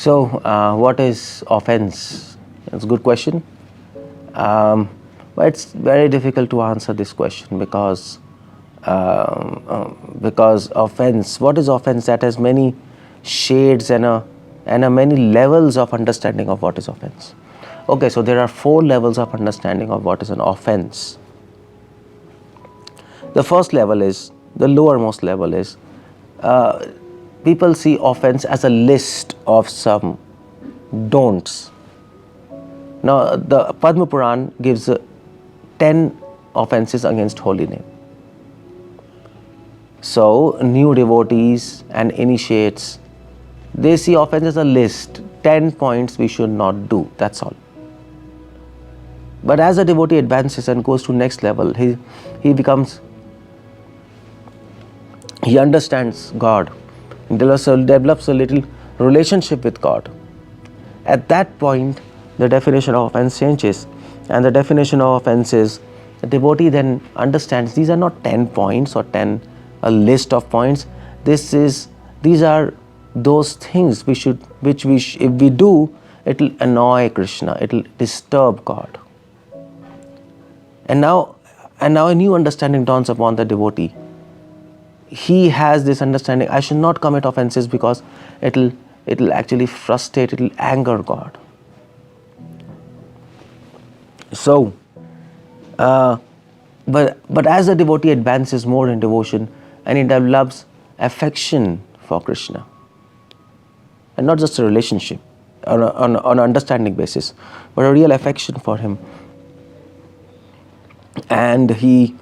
What is offense? That's a good question. But it's very difficult to answer this question because offense. What is offense? That has many shades and many levels of understanding of what is offense. Okay, so there are 4 levels of understanding of what is an offense. The first level is, the lowermost level is, people see offense as a list of some don'ts. Now, the 𝗙𝗶𝗶 gives 10 offenses against holy name. So, new devotees and initiates, they see offense as a list, 10 points we should not do, that's all. But as a devotee advances and goes to next level, he understands God, develops a little relationship with God. At that point, the definition of offense changes, and the definition of offense is, the devotee then understands these are not 10 points or a list of points. These are those things if we do, it will annoy Krishna, it will disturb God. And now a new understanding dawns upon the devotee. He has this understanding, I should not commit offenses because it will actually frustrate, it will anger God. So, but as the devotee advances more in devotion and he develops affection for Krishna, and not just a relationship on an understanding basis, but a real affection for him, and he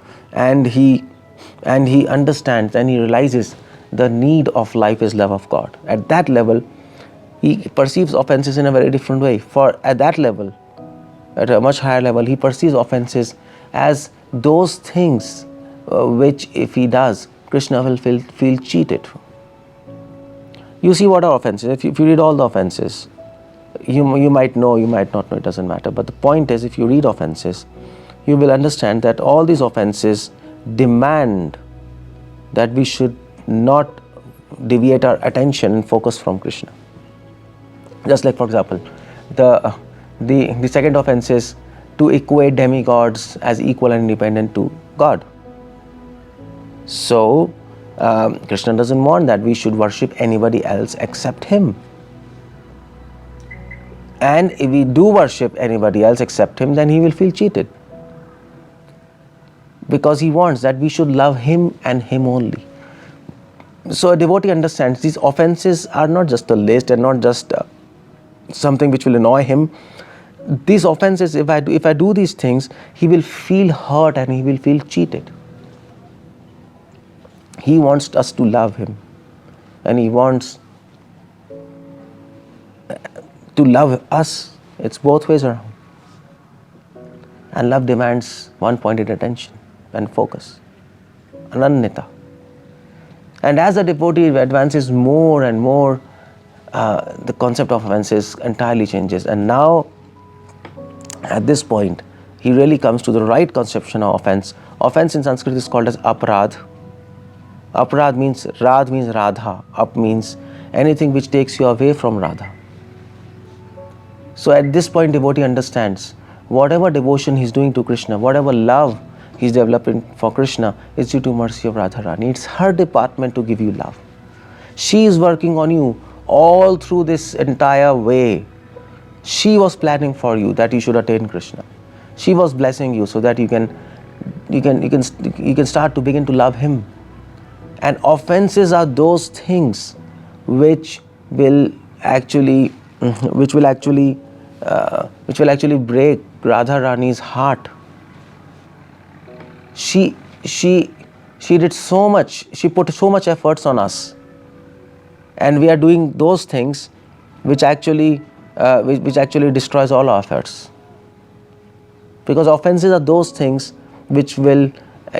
understands and he realizes the need of life is love of God. At that level, he perceives offenses in a very different way. At that level, at a much higher level, he perceives offenses as those things which, if he does, Krishna will feel cheated. You see what are offenses. If you read all the offenses, you might know, you might not know, it doesn't matter. But the point is, if you read offenses, you will understand that all these offenses demand that we should not deviate our attention and focus from Krishna. Just like, for example, the second offense is to equate demigods as equal and independent to God. So, Krishna doesn't want that we should worship anybody else except him. And if we do worship anybody else except him, then he will feel cheated. Because he wants that we should love him and him only. So a devotee understands these offenses are not just a list and not just something which will annoy him. These offenses, if I do these things, he will feel hurt and he will feel cheated. He wants us to love him, and he wants to love us. It's both ways around. And love demands one-pointed attention and focus, ananyata. And as the devotee advances more and more, the concept of offenses entirely changes. And now, at this point, he really comes to the right conception of offense. Offense in Sanskrit is called as 𝗙𝗏. 𝗙𝗏 means, Radh means Radha. Up means anything which takes you away from Radha. So at this point, devotee understands whatever devotion he's doing to Krishna, whatever love he's developing for Krishna, is due to mercy of Radharani. It's her department to give you love. She is working on you all through this entire way. She was planning for you that you should attain Krishna. She was blessing you so that you can start to begin to love him. And offenses are those things which will actually break Radharani's heart. She did so much. She put so much efforts on us, and we are doing those things which actually destroys all our efforts. Because offenses are those things which will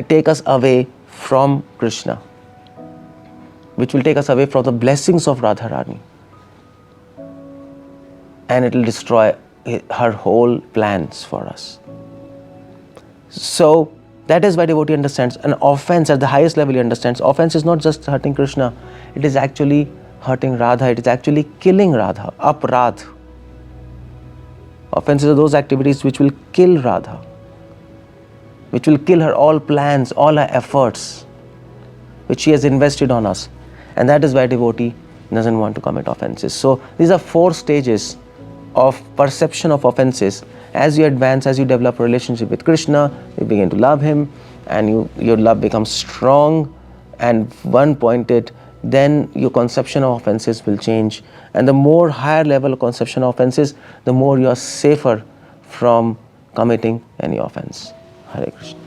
take us away from Krishna, which will take us away from the blessings of Radharani, and it will destroy her whole plans for us. So that is why devotee understands an offense at the highest level. He understands offense is not just hurting Krishna, it is actually hurting Radha, it is actually killing Radha, aparadh. Offenses are those activities which will kill Radha, which will kill her all plans, all her efforts, which she has invested on us. And that is why devotee doesn't want to commit offenses. So these are 4 stages of perception of offenses. As you advance, as you develop a relationship with Krishna, you begin to love him, and your love becomes strong and one-pointed. Then your conception of offenses will change, and the more higher level conception of offenses, the more you are safer from committing any offense. Hare Krishna.